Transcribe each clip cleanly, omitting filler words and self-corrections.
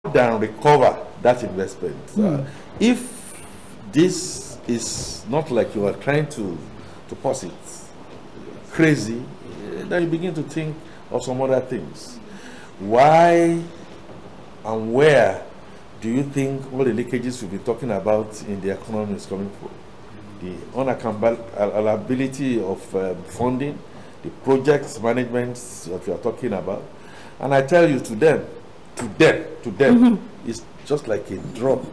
than recover that investment. If this is not like you are trying to pause it crazy, then you begin to think of some other things. Why and where do you think all the leakages we've been talking about in the economy is coming from? The unaccountability of funding, the projects management that we are talking about. And I tell you, to them, it's just like a drop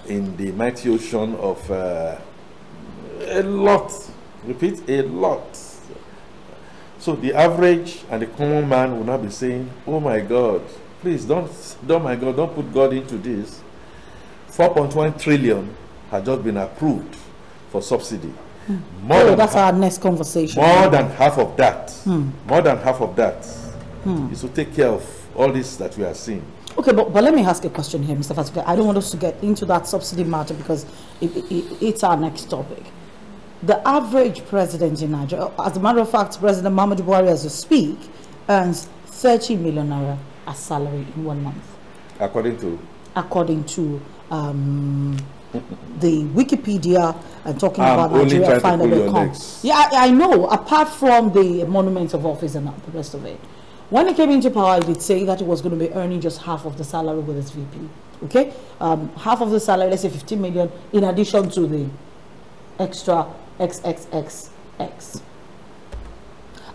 in the mighty ocean of a lot. Repeat, a lot. So the average and the common man will not be saying, oh my God, please don't put God into this. 4.1 trillion has just been approved for subsidy. That's our next conversation. More than half of that. More than half of that is to take care of all this that we are seeing. Okay, but let me ask a question here, Mr. Fasuke. I don't want us to get into that subsidy matter because it's our next topic. The average president in Nigeria, as a matter of fact, President Muhammadu Buhari, as we speak, earns 30 million naira as salary in 1 month. According to the Wikipedia and talking about Nigeria finally. Yeah, I know. Apart from the monuments of office and the rest of it, when he came into power, he did say that he was going to be earning just half of the salary with his VP. Okay, half of the salary, let's say 15 million, in addition to the extra XXXX.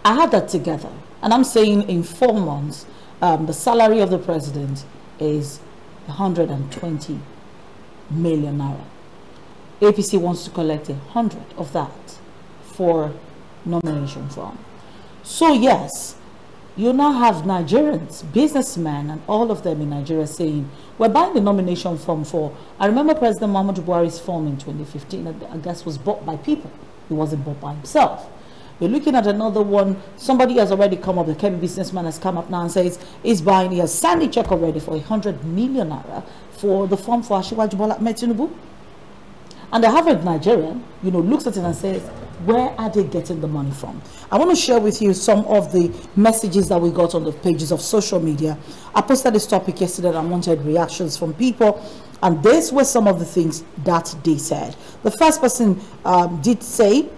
I had that together, and I'm saying in 4 months, the salary of the president is 120 million naira. APC wants to collect 100 of that for nomination fund. So yes, you now have Nigerians, businessmen, and all of them in Nigeria saying, we're buying the nomination form for, I remember President Muhammadu Buhari's form in 2015, that I guess was bought by people. It wasn't bought by himself. We're looking at another one. Somebody has already come up, the Kemi businessman has come up now and says he's buying, he has signed a check already for 100 million naira for the form for Asiwaju Bola Ahmed Tinubu. And the average Nigerian, looks at it and says, where are they getting the money from? I want to share with you some of the messages that we got on the pages of social media. I posted this topic yesterday and I wanted reactions from people. And these were some of the things that they said. The first person did say,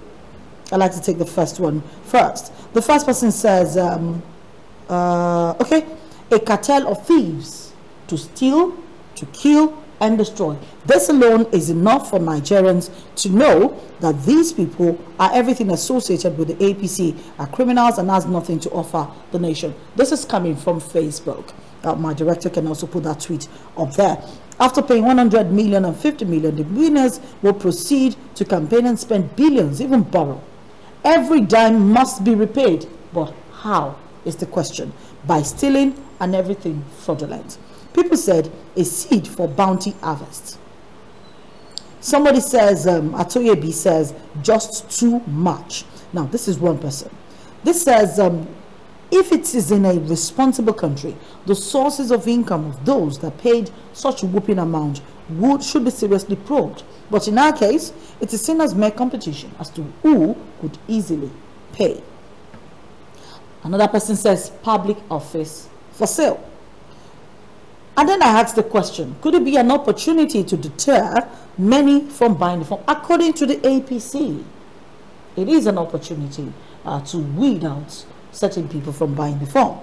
I'd like to take the first one first. The first person says, okay, a cartel of thieves to steal, to kill, and destroy. This alone is enough for Nigerians to know that these people are everything associated with the APC are criminals and has nothing to offer the nation. This is coming from Facebook. My director can also put that tweet up there. After paying 100 million and 50 million, the winners will proceed to campaign and spend billions, even borrow. Every dime must be repaid, but how is the question? By stealing and everything fraudulent. People said a seed for bounty harvest. Somebody says, Atoyebi says, just too much. Now, this is one person. This says, if it is in a responsible country, the sources of income of those that paid such a whooping amount should be seriously probed. But in our case, it is seen as mere competition as to who could easily pay. Another person says, public office for sale. And then I asked the question, could it be an opportunity to deter many from buying the form? According to the APC, it is an opportunity to weed out certain people from buying the form.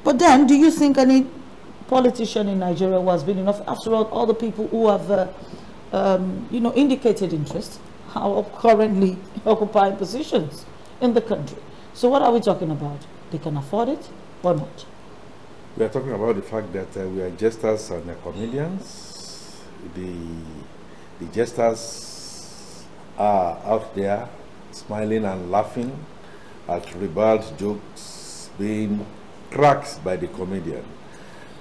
But then, do you think any politician in Nigeria was big enough? After all the people who have, indicated interest are currently occupying positions in the country. So what are we talking about? They can afford it or not? We are talking about the fact that we are jesters and comedians. The jesters are out there smiling and laughing at ribald jokes being cracked by the comedian.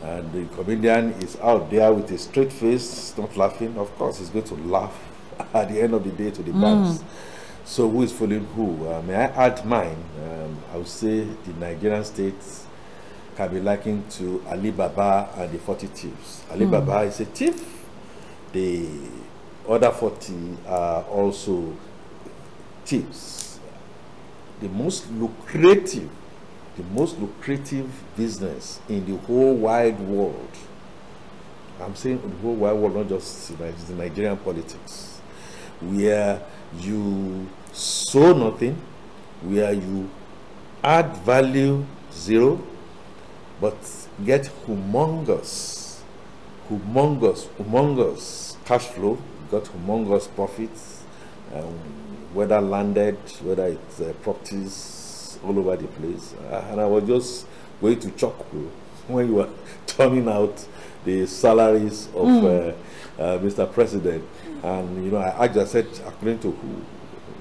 And the comedian is out there with a straight face, not laughing. Of course, he's going to laugh at the end of the day to the banks. So who is fooling who? May I add mine? I would say the Nigerian state can be likened to Ali Baba and the 40 thieves. Ali Baba is a thief. The other 40 are also thieves. The most lucrative the most lucrative business in the whole wide world. I'm saying the whole wide world, not just the Nigerian politics, where you sow nothing, where you add value zero, but get humongous cash flow, got humongous profits, whether landed, whether it's properties all over the place. And I was just going to chuckle when you were turning out the salaries of Mr. President. And you know, I said, according to who?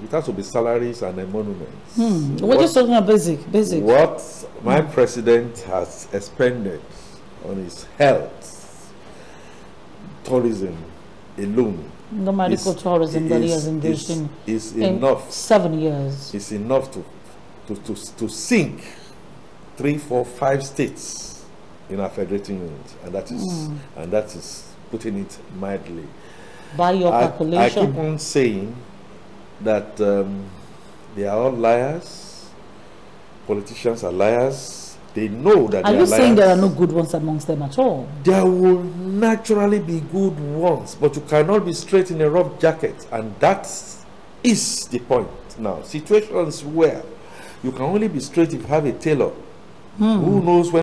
It has to be salaries and emoluments. We're just talking about basic. What my president has expended on his health, tourism alone, the medical tourism that he has engaged in is enough. 7 years. It's enough to sink 3, 4, 5 states in our federating unit, and that is putting it mildly. By your calculation, I keep on saying that they are all liars. Politicians are liars. They know that they are liars. Are you saying there are no good ones amongst them at all? There will naturally be good ones, but you cannot be straight in a rough jacket, and that is the point. Now, situations where you can only be straight if you have a tailor who knows when